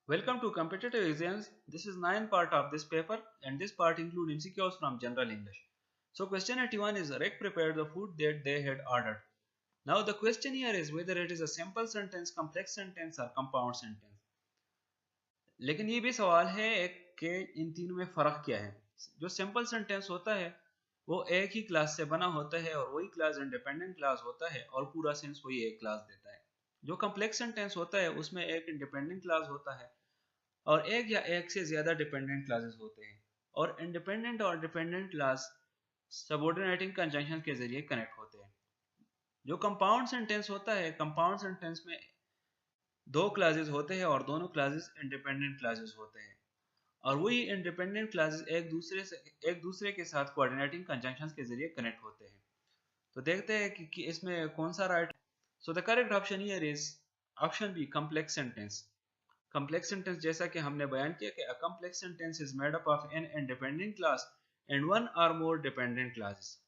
Welcome to competitive exams. This is 9 part of this paper and this part includes MCQs from general English. So question 81 is Rick prepared the food that they had ordered. Now the question here is whether it is a simple sentence, complex sentence or compound sentence. लेकिन ये भी सवाल है कि इन तीनों में फर्क क्या है। जो सिंपल सेंटेंस होता है वो एक ही क्लास से बना होता है और वही क्लास इंडिपेंडेंट क्लास होता है और पूरा सेंस वही एक क्लास देता है। जो कम्प्लेक्स सेंटेंस होता है उसमें एक इंडिपेंडेंट क्लास होता है और एक या एक से ज्यादा डिपेंडेंट क्लासेस होते हैं और इंडिपेंडेंट और डिपेंडेंट क्लास सबऑर्डिनेटिंग कंजंक्शन के जरिए कनेक्ट होते हैं। जो कंपाउंड सेंटेंस होता है, कंपाउंड सेंटेंस में दो क्लासेस होते हैं और दोनों क्लासेस इंडिपेंडेंट क्लासेस होते हैं और वही इंडिपेंडेंट क्लासेस एक दूसरे के साथ कोऑर्डिनेटिंग कंजंक्शन के जरिए कनेक्ट होते हैं। तो देखते हैं कि इसमें कौन सा right. So the correct option here is option B, complex sentence. Complex sentence जैसा कि हमने बयान किया कि a complex sentence is made up of an independent clause and one or more dependent classes.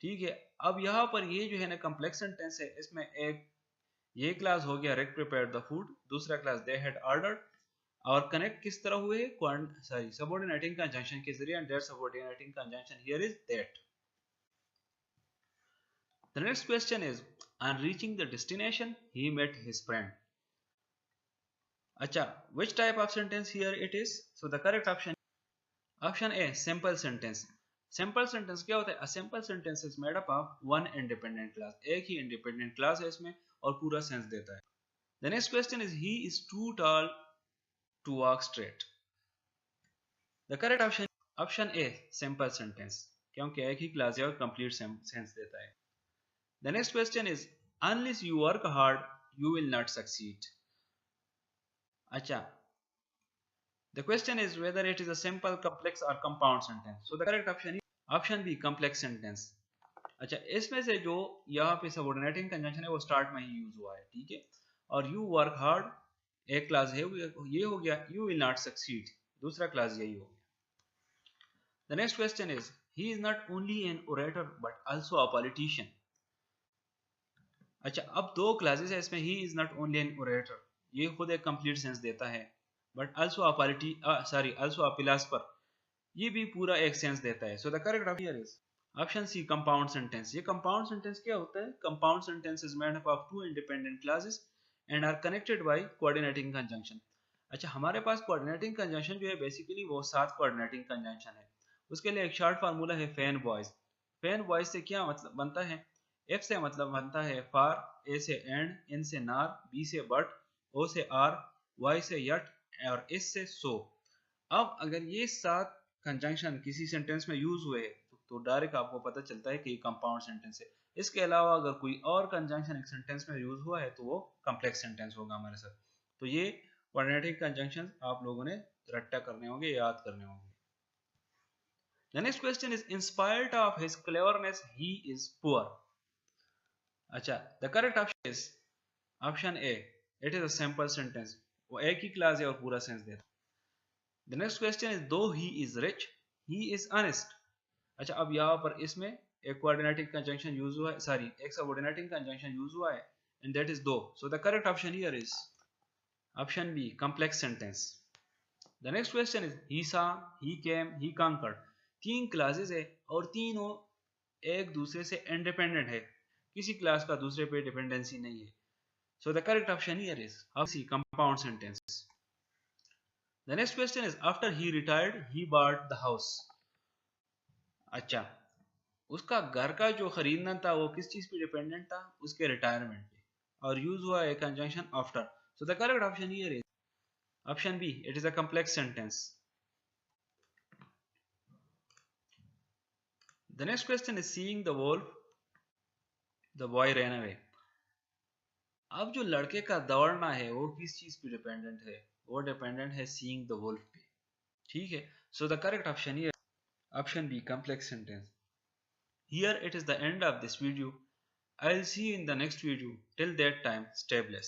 ठीक है, अब यहाँ पर ये जो है ना कम्प्लेक्स सेंटेंस है, इसमें एक ये क्लास हो गया रिक प्रिपेयर्ड द फूड, दूसरा क्लास दे हैड ऑर्डर्ड और कनेक्ट किस तरह हुए, सबऑर्डिनेटिंग कंजंक्शन के जरिए, and that subordinating conjunction here is that. The next question is, on reaching the destination he met his friend. Acha, which type of sentence here it is? So the correct option A, simple sentence. Simple sentence क्या होता है? A simple sentence is made up of one independent class. एक ही independent class है इसमें और पूरा sense देता है। The next question is, he is too tall to walk straight. The correct option A, simple sentence, क्योंकि एक ही क्लास है और कंप्लीट सेंस देता है। The next question is, unless you work hard you will not succeed. अच्छा, the question is whether it is a simple, complex or compound sentence. So the correct option is option B, complex sentence. अच्छा, इसमें से जो यहाँ पे subordinating conjunction है वो start में ही यूज हुआ है, ठीक है, और यू वर्क हार्ड एक क्लास है, ये हो गया यू विल नॉट सक्सीड, दूसरा क्लास यही हो गया। The next question is, he is not only an orator but also a politician. अच्छा, अब दो क्लासेस है इसमें, he is not only an orator, ये खुद एक कंप्लीट सेंस देता है, बट आल्सो अ फिलोसोफर, ये भी पूरा एक सेंस देता है। So the correct option is option C, compound sentence. ये कंपाउंड सेंटेंस क्या होता है? Compound sentence is made up of two independent clauses and are connected by coordinating conjunction. अच्छा, हमारे पास कोऑर्डिनेटिंग कंजंक्शन जो है बेसिकली वो 7 कोऑर्डिनेटिंग कंजंक्शन है। उसके लिए एक शॉर्ट फार्मूला है फैन वॉइस। फैन वॉइस से क्या मतलब बनता है? एफ से मतलब बनता है फार, ए से एंड, एन से नार, बी से बट, ओ से आर, वाई से यट और एस से सो। अब अगर ये 7 कंजंक्शन किसी सेंटेंस में यूज हुए तो डायरेक्ट आपको पता चलता है कि ये कंपाउंड सेंटेंस है। इसके अलावा अगर कोई और कंजंक्शन एक सेंटेंस में यूज हुआ है तो वो कम्प्लेक्स सेंटेंस होगा हमारे साथ। तो ये क्वाड्रेटिक कंजंक्शन आप लोगों ने रट्टा करने होंगे, याद करने होंगे। The next question is, in spite of his cleverness he is poor. अच्छा, the correct option is option A, it is a simple sentence, वो एक ही क्लास है और पूरा सेंस देता है। द नेक्स्ट क्वेश्चन इज, दो he is rich he is honest. अच्छा, अब यहाँ पर इसमें एक कोऑर्डिनेटिंग कंजंक्शन यूज हुआ है, सॉरी एक सबऑर्डिनेटिंग कंजंक्शन यूज हुआ है and that is two. So the correct option here is option B, complex sentence. The next question is, he saw, he came, he conquered. तीन classes है और तीनों एक दूसरे से इंडिपेंडेंट है, किसी क्लास का दूसरे पे डिपेंडेंसी नहीं है। So the correct option here is C, compound sentence. The next question is, after he retired he bought the house. अच्छा, उसका घर का जो खरीदना था वो किस चीज पे डिपेंडेंट था? उसके रिटायरमेंट पे, और यूज हुआ है conjunction after. So the correct option here is option B, it is a complex sentence. The next question is, seeing the wolf the boy ran away. अब जो लड़के का दौड़ना है वो किस चीज पे डिपेंडेंट है? वो डिपेंडेंट है सीइंग द वुल्फ पे, ठीक है। So the correct option here option B, complex sentence. Here it is the end of this video. I'll see you in the next video. Till that time, stay blessed.